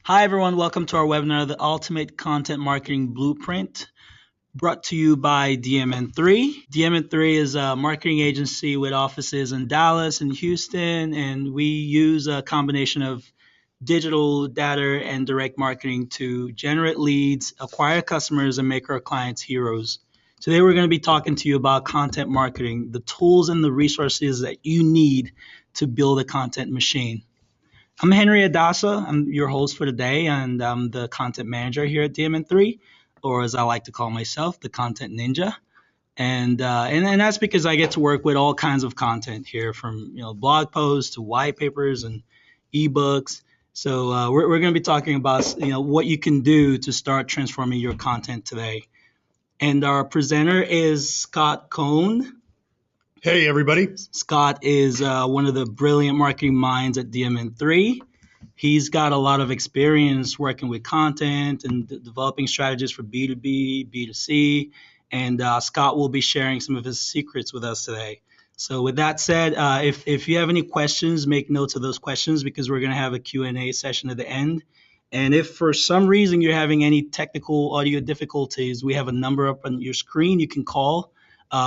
Hi, everyone. Welcome to our webinar, The Ultimate Content Marketing Blueprint, brought to you by DMN3. DMN3 is a marketing agency with offices in Dallas and Houston, and we use a combination of digital data and direct marketing to generate leads, acquire customers, and make our clients heroes. Today, we're going to be talking to you about content marketing, the tools and the resources that you need to build a content machine. I'm Henry Adasa. I'm your host for today, and I'm the content manager here at DMN3, or as I like to call myself, the content ninja. And that's because I get to work with all kinds of content here, from blog posts to white papers and ebooks. So we're going to be talking about what you can do to start transforming your content today. And our presenter is Scott Cohn. Hey, everybody. Scott is one of the brilliant marketing minds at DMN3. He's got a lot of experience working with content and developing strategies for B2B, B2C, and Scott will be sharing some of his secrets with us today. So with that said, if you have any questions, make notes of those questions because we're going to have a Q&A session at the end. And if for some reason you're having any technical audio difficulties, we have a number up on your screen you can call.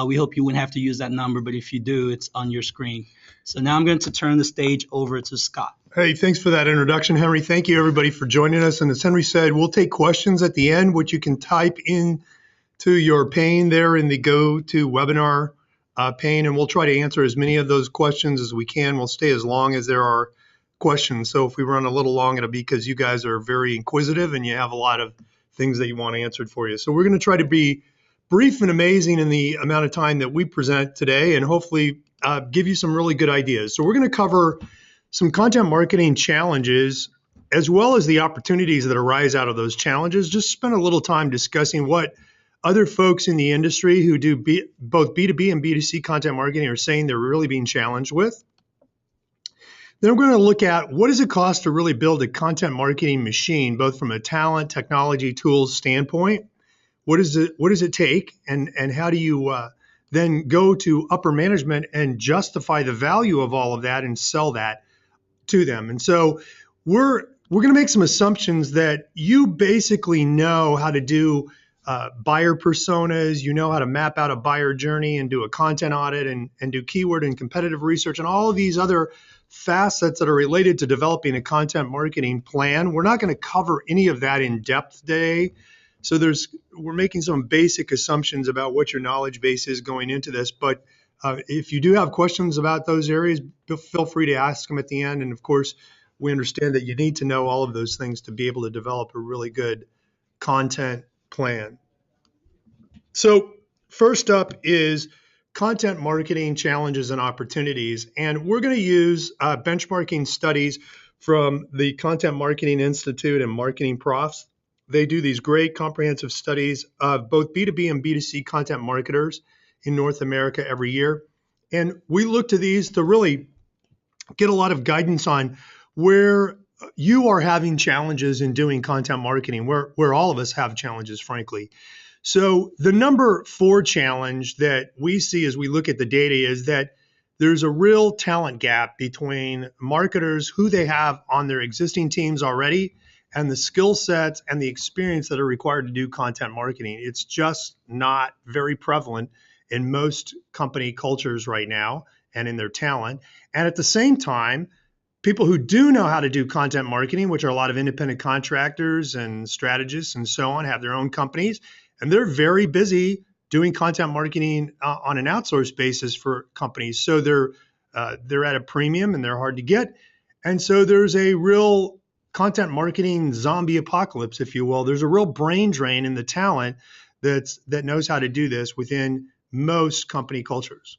We hope you wouldn't have to use that number, but if you do, it's on your screen. So now I'm going to turn the stage over to Scott. Hey, thanks for that introduction, Henry. Thank you, everybody, for joining us. And as Henry said, we'll take questions at the end, which you can type in to your pane there in the Go to Webinar pane, and we'll try to answer as many of those questions as we can. We'll stay as long as there are questions. So if we run a little long, it'll be because you guys are very inquisitive and you have a lot of things that you want answered for you. So we're going to try to be brief and amazing in the amount of time that we present today, and hopefully give you some really good ideas. So we're going to cover some content marketing challenges as well as the opportunities that arise out of those challenges. Just spend a little time discussing what other folks in the industry who do both B2B and B2C content marketing are saying they're really being challenged with. Then we're going to look at what does it cost to really build a content marketing machine, both from a talent, technology, tools standpoint. What does it take, and how do you then go to upper management and justify the value of all of that and sell that to them? And so we're going to make some assumptions that you basically know how to do buyer personas, you know how to map out a buyer journey and do a content audit and do keyword and competitive research and all of these other facets that are related to developing a content marketing plan. We're not going to cover any of that in depth today. So we're making some basic assumptions about what your knowledge base is going into this. But if you do have questions about those areas, feel free to ask them at the end. And of course, we understand that you need to know all of those things to be able to develop a really good content plan. So first up is content marketing challenges and opportunities. And we're going to use benchmarking studies from the Content Marketing Institute and Marketing Profs. They do these great comprehensive studies of both B2B and B2C content marketers in North America every year. And we look to these to really get a lot of guidance on where you are having challenges in doing content marketing, where all of us have challenges, frankly. So the number 4 challenge that we see as we look at the data is that there's a real talent gap between marketers, who they have on their existing teams already, and the skill sets and the experience that are required to do content marketing. It's just not very prevalent in most company cultures right now and in their talent. And at the same time, people who do know how to do content marketing, which are a lot of independent contractors and strategists and so on, have their own companies, and they're very busy doing content marketing on an outsourced basis for companies. So they're at a premium and they're hard to get. And so there's a real content marketing zombie apocalypse, if you will. There's a real brain drain in the talent that knows how to do this within most company cultures.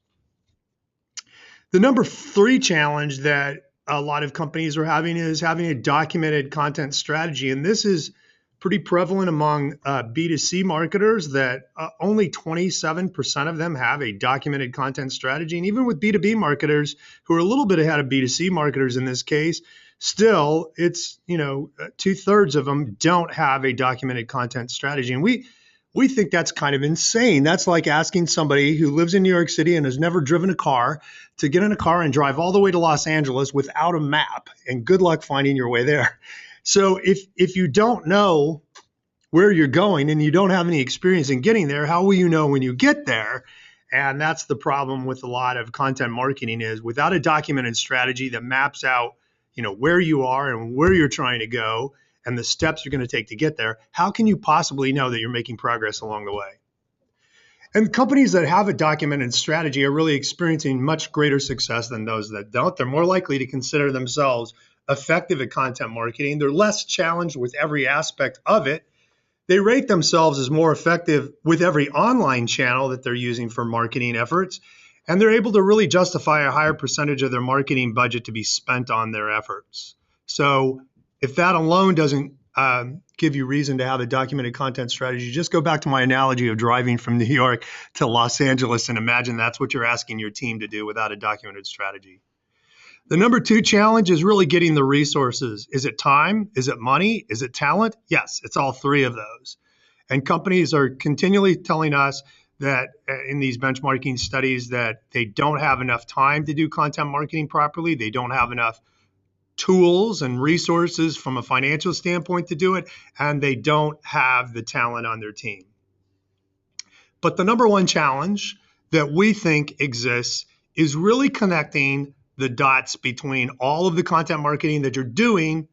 The number 3 challenge that a lot of companies are having is having a documented content strategy. And this is pretty prevalent among B2C marketers, that only 27% of them have a documented content strategy. And even with B2B marketers who are a little bit ahead of B2C marketers in this case, still it's 2/3 of them don't have a documented content strategy. And we think that's kind of insane. That's like asking somebody who lives in New York City and has never driven a car to get in a car and drive all the way to Los Angeles without a map, and good luck finding your way there. So if you don't know where you're going and you don't have any experience in getting there, how will you know when you get there? And that's the problem with a lot of content marketing is without a documented strategy that maps out, where you are and where you're trying to go and the steps you're going to take to get there, how can you possibly know that you're making progress along the way? And companies that have a documented strategy are really experiencing much greater success than those that don't. They're more likely to consider themselves effective at content marketing. They're less challenged with every aspect of it. They rate themselves as more effective with every online channel that they're using for marketing efforts. And they're able to really justify a higher percentage of their marketing budget to be spent on their efforts. So if that alone doesn't give you reason to have a documented content strategy, just go back to my analogy of driving from New York to Los Angeles and imagine that's what you're asking your team to do without a documented strategy. The number 2 challenge is really getting the resources. Is it time? Is it money? Is it talent? Yes, it's all 3 of those. And companies are continually telling us that in these benchmarking studies that they don't have enough time to do content marketing properly. They don't have enough tools and resources from a financial standpoint to do it, and they don't have the talent on their team. But the number 1 challenge that we think exists is really connecting the dots between all of the content marketing that you're doing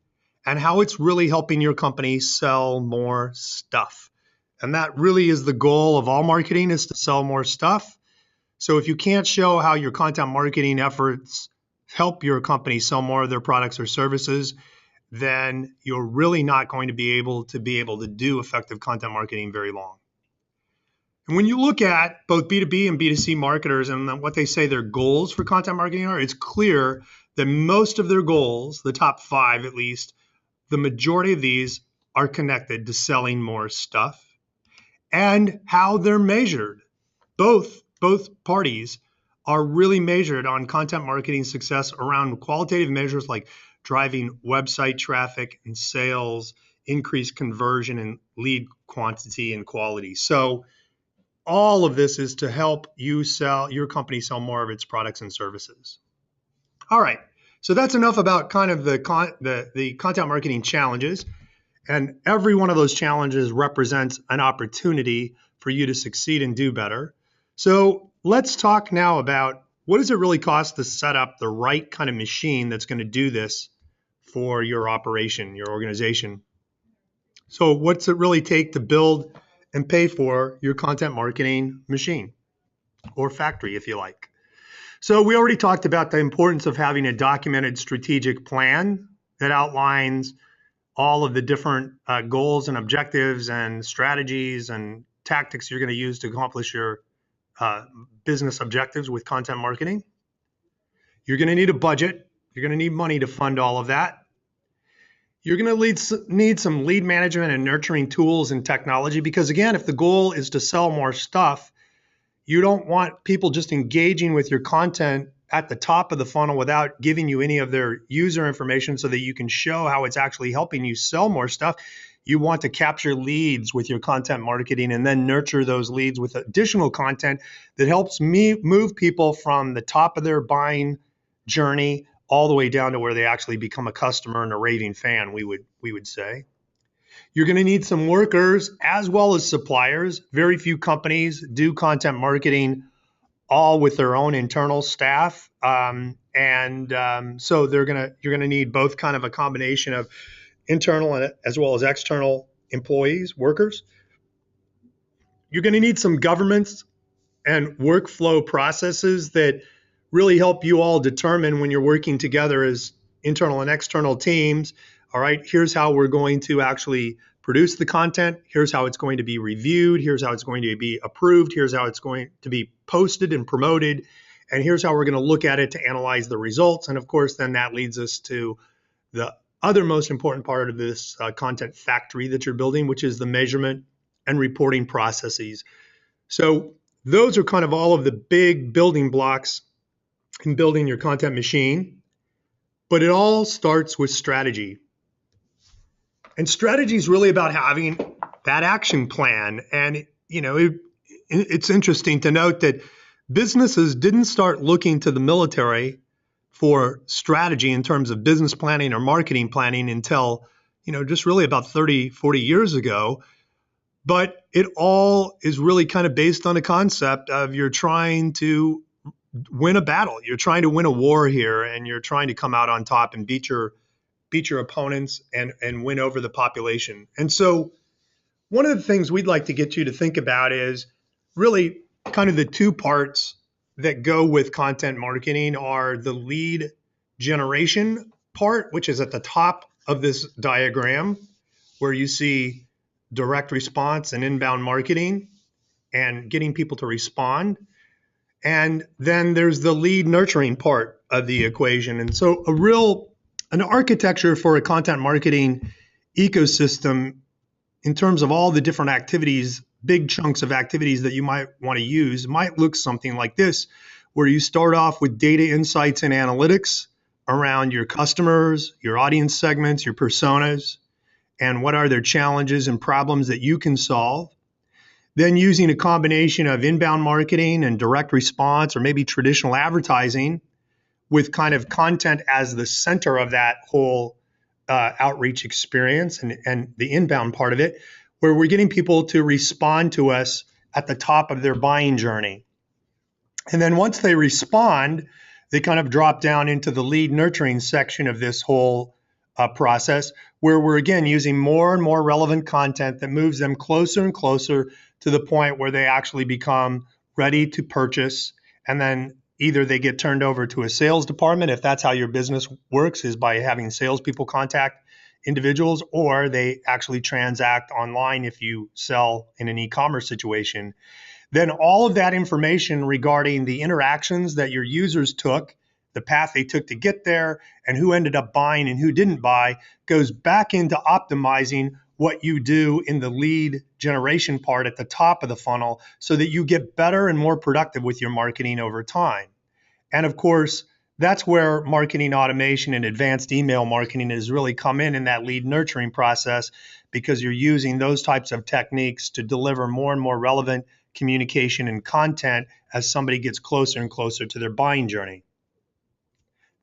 and how it's really helping your company sell more stuff. And that really is the goal of all marketing, is to sell more stuff. So if you can't show how your content marketing efforts help your company sell more of their products or services, then you're really not going to be able to do effective content marketing very long. And when you look at both B2B and B2C marketers and what they say their goals for content marketing are, it's clear that most of their goals, the top 5 at least, the majority of these are connected to selling more stuff and how they're measured. Both parties are really measured on content marketing success around qualitative measures like driving website traffic and sales, increased conversion and lead quantity and quality. So all of this is to help your company sell more of its products and services. All right, so that's enough about kind of the content marketing challenges. And every one of those challenges represents an opportunity for you to succeed and do better. So let's talk now about what does it really cost to set up the right kind of machine that's going to do this for your operation, your organization. So what's it really take to build and pay for your content marketing machine or factory, if you like? So we already talked about the importance of having a documented strategic plan that outlines all of the different goals and objectives and strategies and tactics you're going to use to accomplish your business objectives with content marketing. You're going to need a budget. You're going to need money to fund all of that. You're going to need some lead management and nurturing tools and technology because, again, if the goal is to sell more stuff, you don't want people just engaging with your content at the top of the funnel without giving you any of their user information so that you can show how it's actually helping you sell more stuff. You want to capture leads with your content marketing and then nurture those leads with additional content that helps move people from the top of their buying journey all the way down to where they actually become a customer and a raving fan, we would say. You're going to need some workers as well as suppliers. Very few companies do content marketing all with their own internal staff. So you're going to need both kind of a combination of internal and as well as external employees, workers. You're going to need some governance and workflow processes that really help you all determine when you're working together as internal and external teams. All right, here's how we're going to actually produce the content. Here's how it's going to be reviewed. Here's how it's going to be approved. Here's how it's going to be posted and promoted. And here's how we're going to look at it to analyze the results. And of course, then that leads us to the other most important part of this content factory that you're building, which is the measurement and reporting processes. So those are kind of all of the big building blocks in building your content machine. But it all starts with strategy. And strategy is really about having that action plan. And, it's interesting to note that businesses didn't start looking to the military for strategy in terms of business planning or marketing planning until just really about 30, 40 years ago. But it all is really kind of based on the concept of you're trying to win a battle. You're trying to win a war here, and you're trying to come out on top and beat your opponents and win over the population. And so one of the things we'd like to get you to think about is really kind of the two parts that go with content marketing are the lead generation part, which is at the top of this diagram, where you see direct response and inbound marketing and getting people to respond. And then there's the lead nurturing part of the equation. And so an architecture for a content marketing ecosystem in terms of all the different activities, big chunks of activities that you might want to use might look something like this, where you start off with data insights and analytics around your customers, your audience segments, your personas, and what are their challenges and problems that you can solve. Then using a combination of inbound marketing and direct response, or maybe traditional advertising, with kind of content as the center of that whole outreach experience and the inbound part of it, where we're getting people to respond to us at the top of their buying journey. And then once they respond, they kind of drop down into the lead nurturing section of this whole process, where we're again using more and more relevant content that moves them closer and closer to the point where they actually become ready to purchase. And then either they get turned over to a sales department, if that's how your business works, is by having salespeople contact individuals, or they actually transact online if you sell in an e-commerce situation. Then all of that information regarding the interactions that your users took, the path they took to get there, and who ended up buying and who didn't buy, goes back into optimizing what you do in the lead generation part at the top of the funnel so that you get better and more productive with your marketing over time. And of course, that's where marketing automation and advanced email marketing has really come in that lead nurturing process, because you're using those types of techniques to deliver more and more relevant communication and content as somebody gets closer and closer to their buying journey.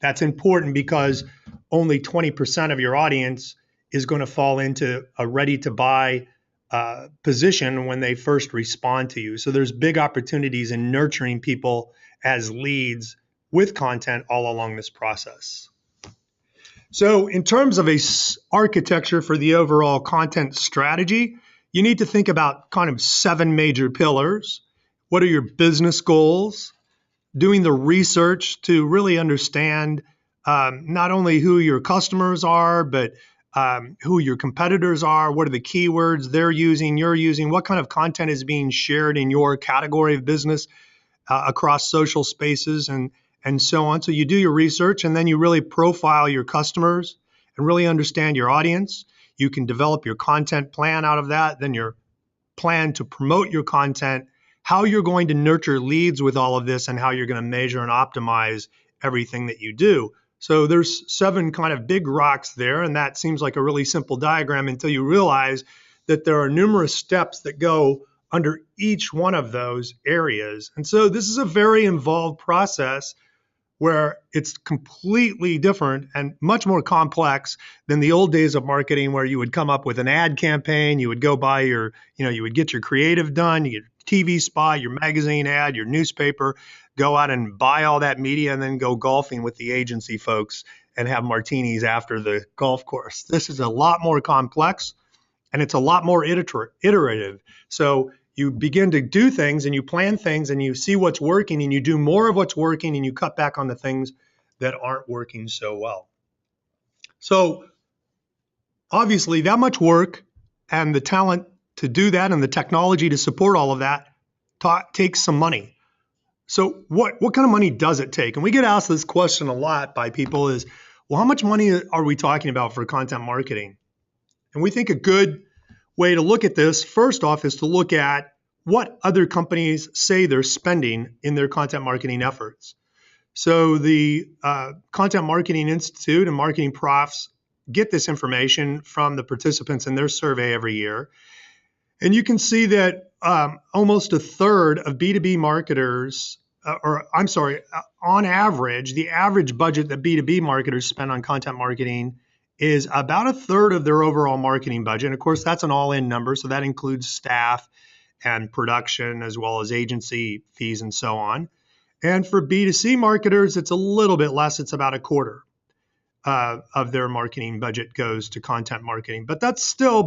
That's important because only 20% of your audience is going to fall into a ready to buy position when they first respond to you. So there's big opportunities in nurturing people as leads with content all along this process. So in terms of a architecture for the overall content strategy, you need to think about kind of 7 major pillars. What are your business goals? Doing the research to really understand not only who your customers are, but who your competitors are, what are the keywords they're using, you're using, what kind of content is being shared in your category of business across social spaces and so on. So you do your research, and then you really profile your customers and really understand your audience. You can develop your content plan out of that, then your plan to promote your content, how you're going to nurture leads with all of this, and how you're going to measure and optimize everything that you do. So there's 7 kind of big rocks there, and that seems like a really simple diagram until you realize that there are numerous steps that go under each one of those areas. And so this is a very involved process where it's completely different and much more complex than the old days of marketing, where you would come up with an ad campaign, you would go buy you would get your creative done, you get TV spot, your magazine ad, your newspaper, go out and buy all that media, and then go golfing with the agency folks and have martinis after the golf course. This is a lot more complex, and it's a lot more iterative. So you begin to do things and you plan things and you see what's working and you do more of what's working and you cut back on the things that aren't working so well. So obviously that much work and the talent to do that and the technology to support all of that takes some money. So what kind of money does it take? And we get asked this question a lot by people is, well, how much money are we talking about for content marketing? And we think a good way to look at this, first off, is to look at what other companies say they're spending in their content marketing efforts. So the Content Marketing Institute and marketing profs get this information from the participants in their survey every year. And you can see that almost a third of B2B marketers, on average, the average budget that B2B marketers spend on content marketing is about a third of their overall marketing budget. And of course, that's an all-in number, so that includes staff and production as well as agency fees and so on. And for B2C marketers, it's a little bit less. It's about a quarter of their marketing budget goes to content marketing. But that's still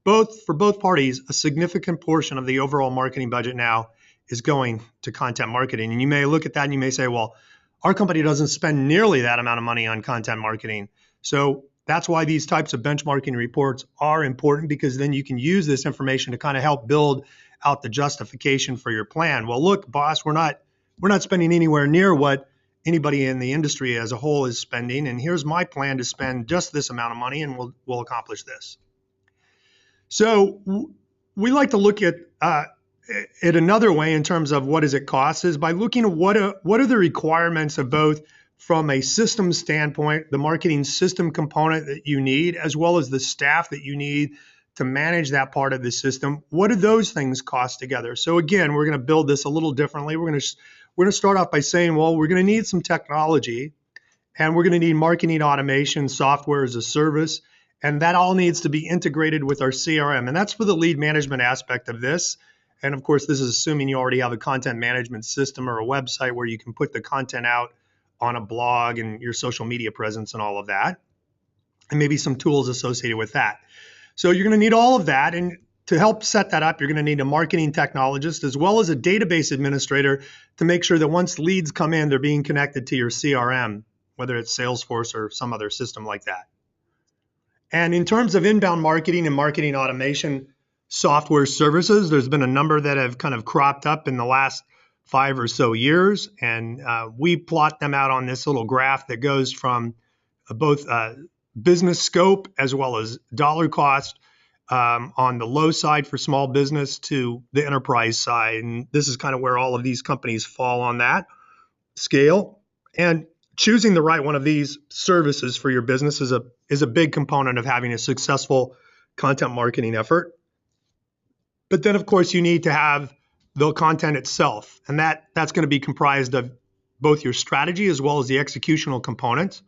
for both parties, a significant portion of the overall marketing budget now is going to content marketing. And you may look at that and you may say, well, our company doesn't spend nearly that amount of money on content marketing. So that's why these types of benchmarking reports are important, because then you can use this information to kind of help build out the justification for your plan. Well, look, boss, we're not spending anywhere near what anybody in the industry as a whole is spending, and here's my plan to spend just this amount of money, and we'll accomplish this. So we like to look at it another way in terms of what does it cost, is by looking at what are the requirements of both from a system standpoint, the marketing system component that you need, as well as the staff that you need to manage that part of the system. What do those things cost together? So again, we're going to build this a little differently. We're going to start off by saying, well, we're going to need some technology, and we're going to need marketing automation, software as a service, and that all needs to be integrated with our CRM. And that's for the lead management aspect of this. And of course, this is assuming you already have a content management system or a website where you can put the content out on a blog and your social media presence and all of that, and maybe some tools associated with that. So you're going to need all of that. And to help set that up, you're going to need a marketing technologist as well as a database administrator to make sure that once leads come in, they're being connected to your CRM, whether it's Salesforce or some other system like that. And in terms of inbound marketing and marketing automation software services, there's been a number that have kind of cropped up in the last 5 or so years. And we plot them out on this little graph that goes from both business scope as well as dollar cost on the low side for small business to the enterprise side. And this is kind of where all of these companies fall on that scale. And choosing the right one of these services for your business is a big component of having a successful content marketing effort. But then, of course, you need to have the content itself. And that's going to be comprised of both your strategy as well as the executional components.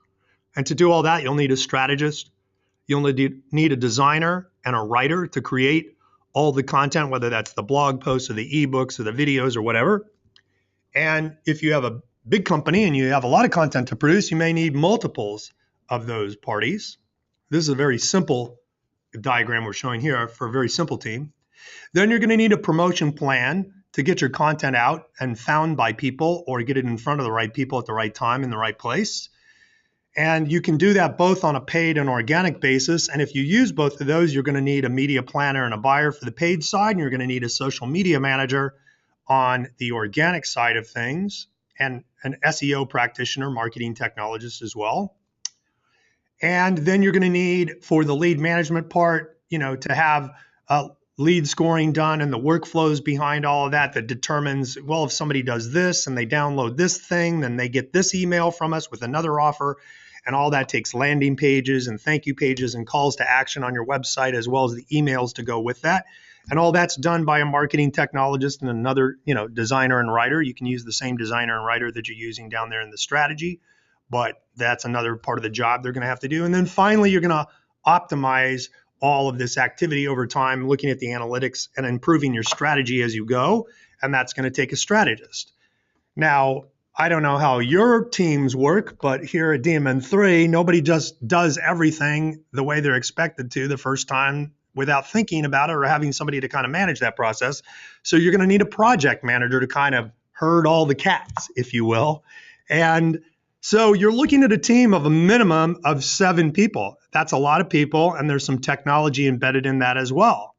And to do all that, you'll need a strategist. You'll need a designer and a writer to create all the content, whether that's the blog posts or the ebooks or the videos or whatever. And if you have a big company and you have a lot of content to produce, you may need multiples of those parties. This is a very simple diagram we're showing here for a very simple team. Then you're going to need a promotion plan to get your content out and found by people, or get it in front of the right people at the right time in the right place. And you can do that both on a paid and organic basis. And if you use both of those, you're going to need a media planner and a buyer for the paid side, and you're going to need a social media manager on the organic side of things, and an SEO practitioner, marketing technologist as well. And then you're going to need, for the lead management part, to have lead scoring done and the workflows behind all of that determines, well, if somebody does this and they download this thing, then they get this email from us with another offer. And all that takes landing pages and thank you pages and calls to action on your website, as well as the emails to go with that. And all that's done by a marketing technologist and another, designer and writer. You can use the same designer and writer that you're using down there in the strategy, but that's another part of the job they're going to have to do. And then finally, you're going to optimize all of this activity over time, looking at the analytics and improving your strategy as you go. And that's going to take a strategist. Now, I don't know how your teams work, but here at DMN3, nobody just does everything the way they're expected to the first time without thinking about it or having somebody to kind of manage that process. So you're going to need a project manager to kind of herd all the cats, if you will. And so you're looking at a team of a minimum of 7 people. That's a lot of people, and there's some technology embedded in that as well.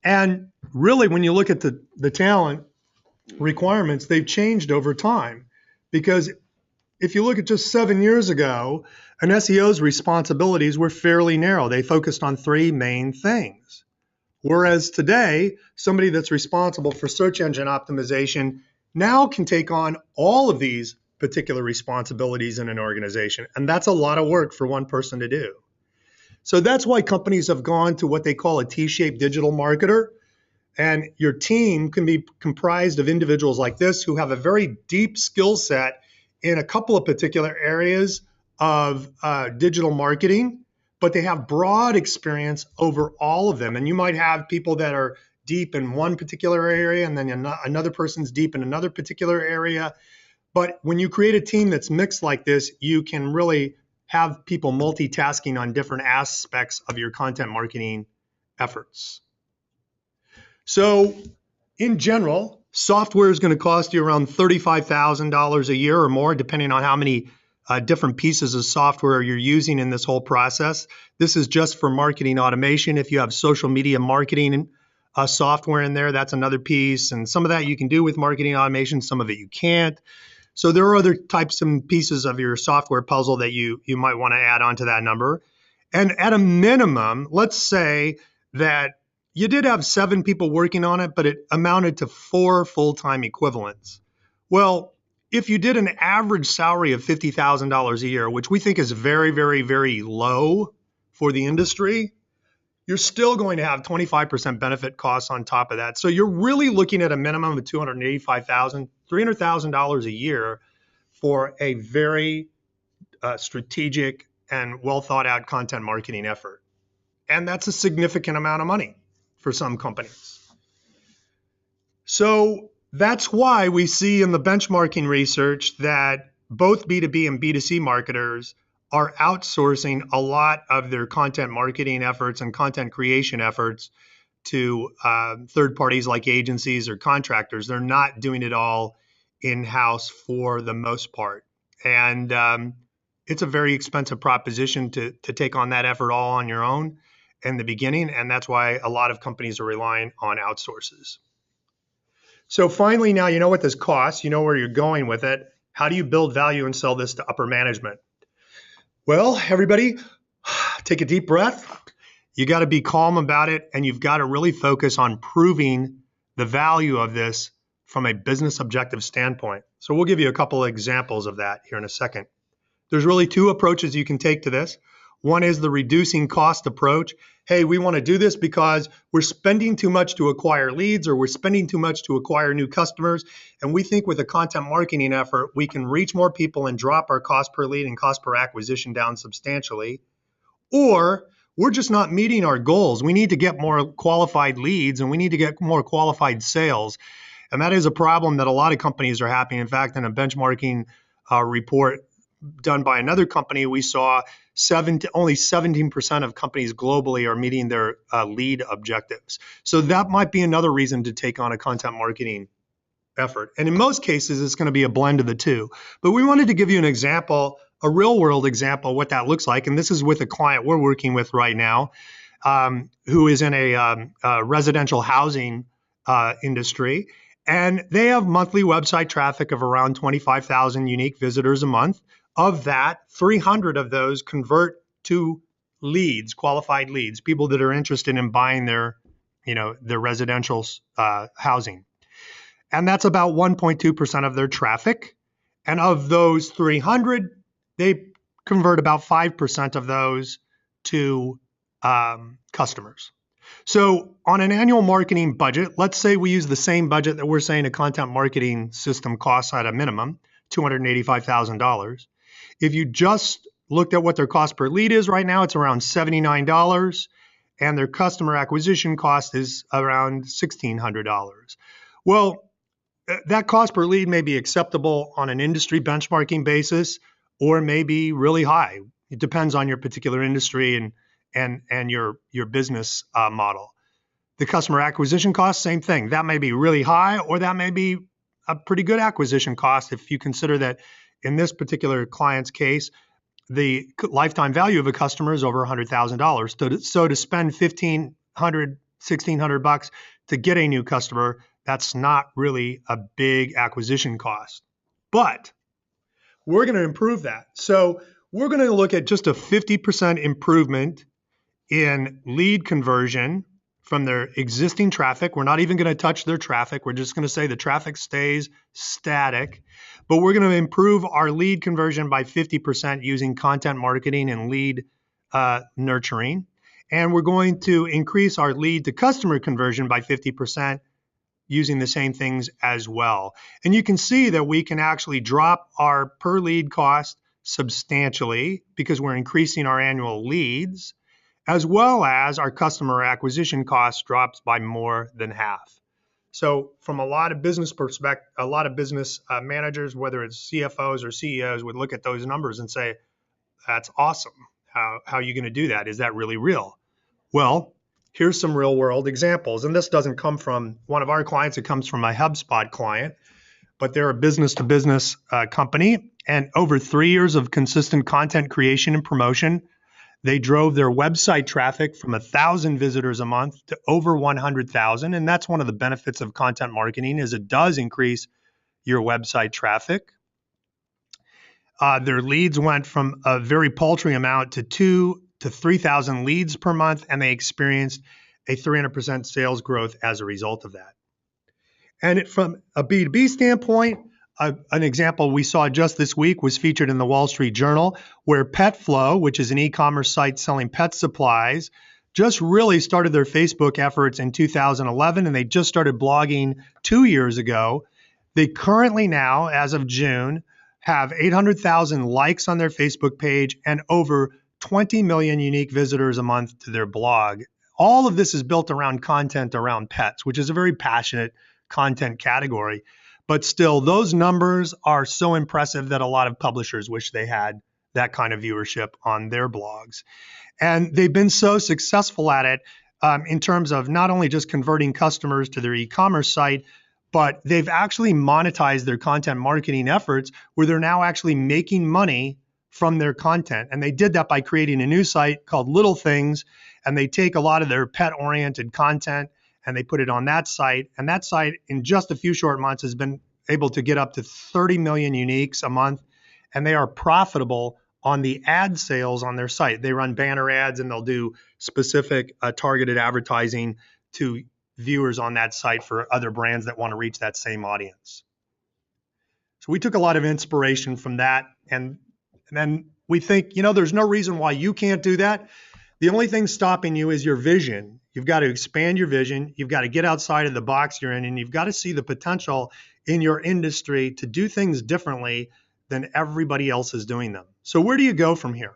And really, when you look at the talent requirements, they've changed over time, because if you look at just 7 years ago, an SEO's responsibilities were fairly narrow. They focused on 3 main things. Whereas today, somebody that's responsible for search engine optimization now can take on all of these particular responsibilities in an organization. And that's a lot of work for one person to do. So that's why companies have gone to what they call a T-shaped digital marketer. And your team can be comprised of individuals like this who have a very deep skill set in a couple of particular areas of digital marketing, but they have broad experience over all of them. And you might have people that are deep in one particular area, and then another person's deep in another particular area. But when you create a team that's mixed like this, you can really have people multitasking on different aspects of your content marketing efforts. So in general, software is going to cost you around $35,000 a year or more, depending on how many different pieces of software you're using in this whole process. This is just for marketing automation. If you have social media marketing software in there, that's another piece. And some of that you can do with marketing automation, some of it you can't. So there are other types and pieces of your software puzzle that you might want to add onto that number. And at a minimum, let's say that you did have 7 people working on it, but it amounted to 4 full-time equivalents. Well, if you did an average salary of $50,000 a year, which we think is very, very, very low for the industry, you're still going to have 25% benefit costs on top of that. So you're really looking at a minimum of $285,000, $300,000 a year for a very strategic and well thought out content marketing effort. And that's a significant amount of money for some companies. So that's why we see in the benchmarking research that both B2B and B2C marketers are outsourcing a lot of their content marketing efforts and content creation efforts to third parties like agencies or contractors. They're not doing it all in-house for the most part. And it's a very expensive proposition to take on that effort all on your own in the beginning. And that's why a lot of companies are relying on outsources. So finally, now you know what this costs, you know where you're going with it. How do you build value and sell this to upper management? Well, everybody, take a deep breath. You got to be calm about it, and you've got to really focus on proving the value of this from a business objective standpoint. So we'll give you a couple of examples of that here in a second. There's really 2 approaches you can take to this. One is the reducing cost approach. Hey, we want to do this because we're spending too much to acquire leads, or we're spending too much to acquire new customers. And we think with a content marketing effort, we can reach more people and drop our cost per lead and cost per acquisition down substantially. Or we're just not meeting our goals. We need to get more qualified leads, and we need to get more qualified sales. And that is a problem that a lot of companies are having. In fact, in a benchmarking report done by another company, we saw only 17% of companies globally are meeting their lead objectives. So that might be another reason to take on a content marketing effort. And in most cases, it's going to be a blend of the two. But we wanted to give you an example, a real world example of what that looks like. And this is with a client we're working with right now, who is in a residential housing industry. And they have monthly website traffic of around 25,000 unique visitors a month. Of that, 300 of those convert to leads, qualified leads, people that are interested in buying their residential housing. And that's about 1.2% of their traffic. And of those 300, they convert about 5% of those to customers. So on an annual marketing budget, let's say we use the same budget that we're saying a content marketing system costs at a minimum, $285,000. If you just looked at what their cost per lead is right now, it's around $79, and their customer acquisition cost is around $1,600. Well, that cost per lead may be acceptable on an industry benchmarking basis, or may be really high. It depends on your particular industry and your business model. The customer acquisition cost, same thing. That may be really high, or that may be a pretty good acquisition cost if you consider that in this particular client's case, the lifetime value of a customer is over $100,000. So to spend $1,500, $1,600 to get a new customer, that's not really a big acquisition cost. But we're going to improve that. So we're going to look at just a 50% improvement in lead conversion from their existing traffic. We're not even going to touch their traffic. We're just going to say the traffic stays static, but we're going to improve our lead conversion by 50% using content marketing and lead nurturing. And we're going to increase our lead to customer conversion by 50% using the same things as well. And you can see that we can actually drop our per lead cost substantially because we're increasing our annual leads, as well as our customer acquisition cost drops by more than half. So from a lot of business perspective, a lot of business managers, whether it's CFOs or CEOs, would look at those numbers and say, that's awesome. How are you going to do that? Is that really real? Well, here's some real world examples. And this doesn't come from one of our clients. It comes from a HubSpot client, but they're a business to business company. And over 3 years of consistent content creation and promotion, they drove their website traffic from 1,000 visitors a month to over 100,000. And that's one of the benefits of content marketing is it does increase your website traffic. Their leads went from a very paltry amount to 2,000 to 3,000 leads per month, and they experienced a 300% sales growth as a result of that. And from a B2B standpoint, an example we saw just this week was featured in the Wall Street Journal, where PetFlow, which is an e-commerce site selling pet supplies, just really started their Facebook efforts in 2011, and they just started blogging 2 years ago. They currently now, as of June, have 800,000 likes on their Facebook page and over 20 million unique visitors a month to their blog. All of this is built around content around pets, which is a very passionate content category. But still, those numbers are so impressive that a lot of publishers wish they had that kind of viewership on their blogs. And they've been so successful at it in terms of not only just converting customers to their e-commerce site, but they've actually monetized their content marketing efforts where they're now actually making money from their content. And they did that by creating a new site called Little Things. And they take a lot of their pet-oriented content and they put it on that site. And that site, in just a few short months, has been able to get up to 30 million uniques a month. And they are profitable on the ad sales on their site. They run banner ads and they'll do specific targeted advertising to viewers on that site for other brands that want to reach that same audience. So we took a lot of inspiration from that. And then we think, there's no reason why you can't do that. The only thing stopping you is your vision. You've got to expand your vision. You've got to get outside of the box you're in, and you've got to see the potential in your industry to do things differently than everybody else is doing them. So where do you go from here?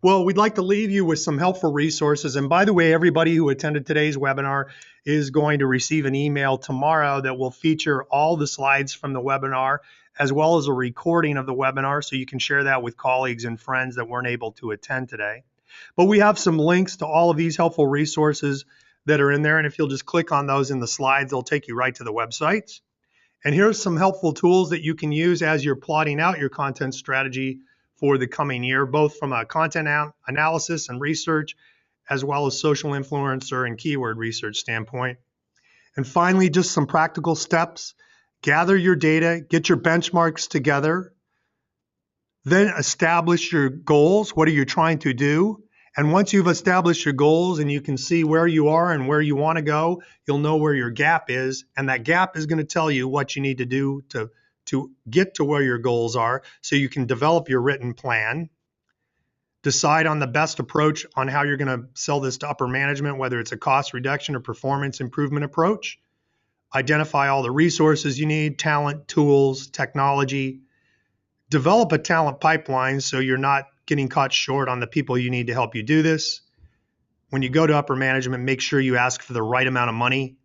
Well, we'd like to leave you with some helpful resources. And by the way, everybody who attended today's webinar is going to receive an email tomorrow that will feature all the slides from the webinar, as well as a recording of the webinar, so you can share that with colleagues and friends that weren't able to attend today. But we have some links to all of these helpful resources that are in there. And if you'll just click on those in the slides, they'll take you right to the websites. And here's some helpful tools that you can use as you're plotting out your content strategy for the coming year, both from a content analysis and research, as well as social influencer and keyword research standpoint. And finally, just some practical steps. Gather your data, get your benchmarks together, then establish your goals. What are you trying to do? And once you've established your goals and you can see where you are and where you want to go, you'll know where your gap is. And that gap is going to tell you what you need to do to get to where your goals are, so you can develop your written plan, decide on the best approach on how you're going to sell this to upper management, whether it's a cost reduction or performance improvement approach, identify all the resources you need, talent, tools, technology, develop a talent pipeline so you're not getting caught short on the people you need to help you do this. When you go to upper management, make sure you ask for the right amount of money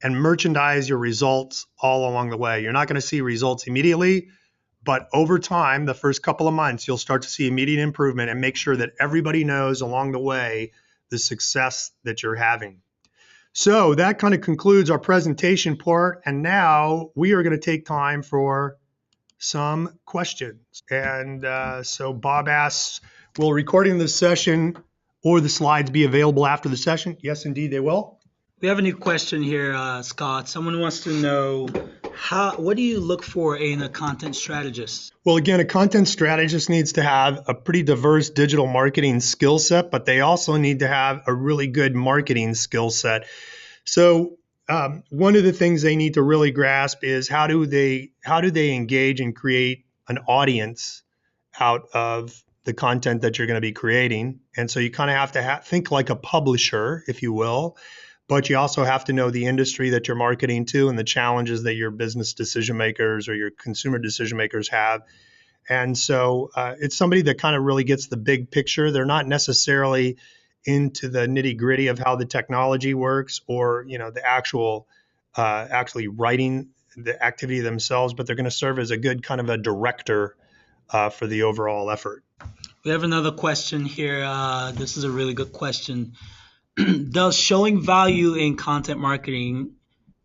and merchandise your results all along the way. You're not going to see results immediately, but over time, the first couple of months, you'll start to see immediate improvement, and make sure that everybody knows along the way the success that you're having. So that kind of concludes our presentation part. And now we are going to take time for some questions. And so Bob asks, will recording the session or the slides be available after the session? Yes, indeed, they will. We have a new question here, Scott. Someone wants to know, what do you look for in a content strategist? Well, again, a content strategist needs to have a pretty diverse digital marketing skill set, but they also need to have a really good marketing skill set. So one of the things they need to really grasp is how do they engage and create an audience out of the content that you're going to be creating. And so you kind of have to think like a publisher, if you will, but you also have to know the industry that you're marketing to and the challenges that your business decision makers or your consumer decision makers have. And so it's somebody that kind of really gets the big picture. They're not necessarily into the nitty gritty of how the technology works or, the actually writing the activity themselves, but they're going to serve as a good kind of a director for the overall effort. We have another question here. This is a really good question. Does showing value in content marketing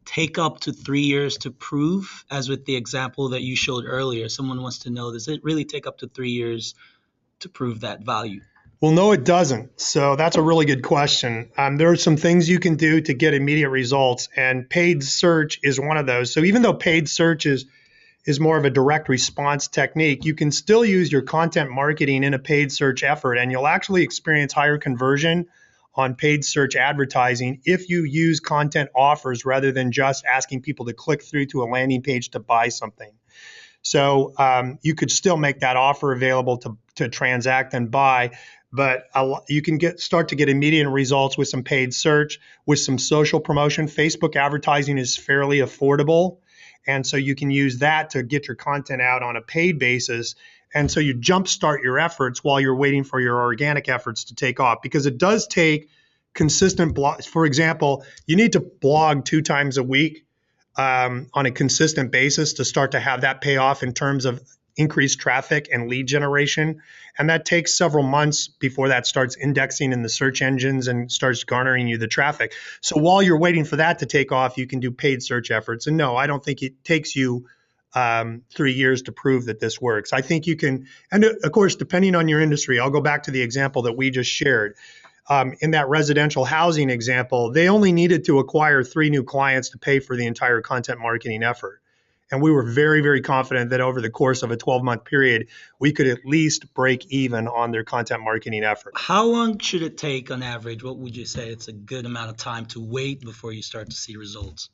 take up to 3 years to prove, as with the example that you showed earlier? Someone wants to know, does it really take up to 3 years to prove that value? Well, no, it doesn't. So that's a really good question. There are some things you can do to get immediate results, and paid search is one of those. So even though paid search is more of a direct response technique, you can still use your content marketing in a paid search effort, and you'll actually experience higher conversion on paid search advertising if you use content offers rather than just asking people to click through to a landing page to buy something. So you could still make that offer available to transact and buy, but you can start to get immediate results with some paid search, with some social promotion. Facebook advertising is fairly affordable, and so you can use that to get your content out on a paid basis. And so you jumpstart your efforts while you're waiting for your organic efforts to take off, because it does take consistent blogs. For example, you need to blog 2 times a week on a consistent basis to start to have that pay off in terms of increased traffic and lead generation. And that takes several months before that starts indexing in the search engines and starts garnering you the traffic. So while you're waiting for that to take off, you can do paid search efforts. And no, I don't think it takes you 3 years to prove that this works. I think you can, and of course, depending on your industry, I'll go back to the example that we just shared. In that residential housing example, they only needed to acquire 3 new clients to pay for the entire content marketing effort. And we were very, very confident that over the course of a 12-month period, we could at least break even on their content marketing effort. How long should it take on average? What would you say it's a good amount of time to wait before you start to see results?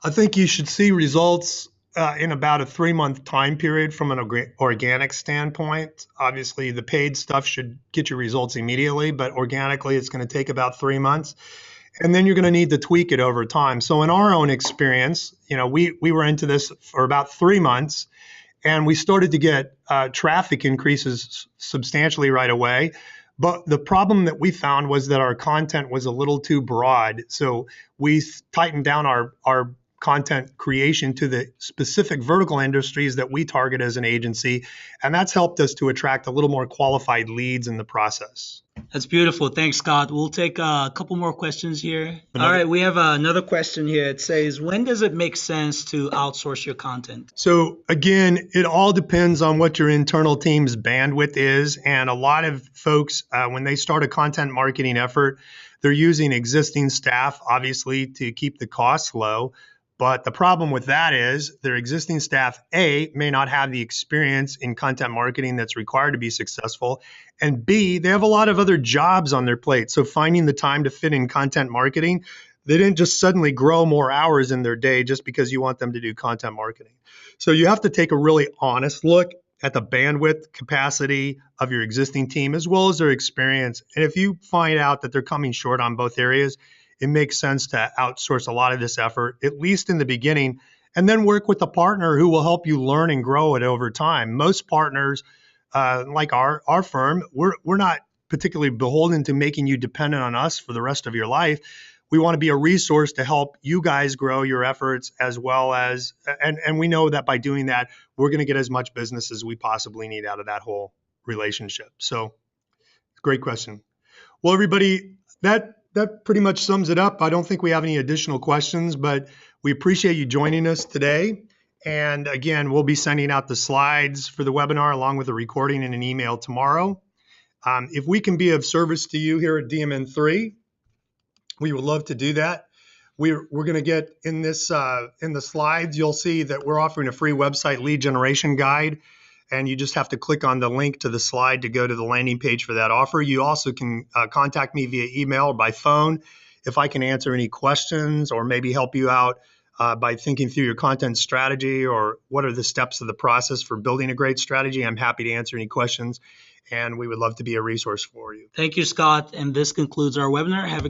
I think you should see results in about a 3-month time period from an organic standpoint. Obviously, the paid stuff should get you results immediately, but organically, it's going to take about 3 months. And then you're going to need to tweak it over time. So in our own experience, we were into this for about 3 months, and we started to get traffic increases substantially right away. But the problem that we found was that our content was a little too broad. So we tightened down our content creation to the specific vertical industries that we target as an agency. And that's helped us to attract a little more qualified leads in the process. That's beautiful. Thanks, Scott. We'll take a couple more questions here. All right, we have another question here. It says, when does it make sense to outsource your content? So again, it all depends on what your internal team's bandwidth is. And a lot of folks, when they start a content marketing effort, they're using existing staff, obviously, to keep the costs low. But the problem with that is their existing staff, A, may not have the experience in content marketing that's required to be successful, and B, they have a lot of other jobs on their plate. So finding the time to fit in content marketing, they didn't just suddenly grow more hours in their day just because you want them to do content marketing. So you have to take a really honest look at the bandwidth capacity of your existing team as well as their experience. And if you find out that they're coming short on both areas, it makes sense to outsource a lot of this effort, at least in the beginning, and then work with a partner who will help you learn and grow it over time. Most partners, like our firm, we're not particularly beholden to making you dependent on us for the rest of your life. We want to be a resource to help you guys grow your efforts as well as, and we know that by doing that, we're going to get as much business as we possibly need out of that whole relationship. So, great question. Well, everybody, that pretty much sums it up. I don't think we have any additional questions, but we appreciate you joining us today. And again, we'll be sending out the slides for the webinar along with a recording and an email tomorrow. If we can be of service to you here at DMN3, we would love to do that. We're going to get in this in the slides, you'll see that we're offering a free website lead generation guide. And you just have to click on the link to the slide to go to the landing page for that offer. You also can contact me via email or by phone if I can answer any questions or maybe help you out by thinking through your content strategy or what are the steps of the process for building a great strategy. I'm happy to answer any questions, and we would love to be a resource for you. Thank you, Scott. And this concludes our webinar. Have a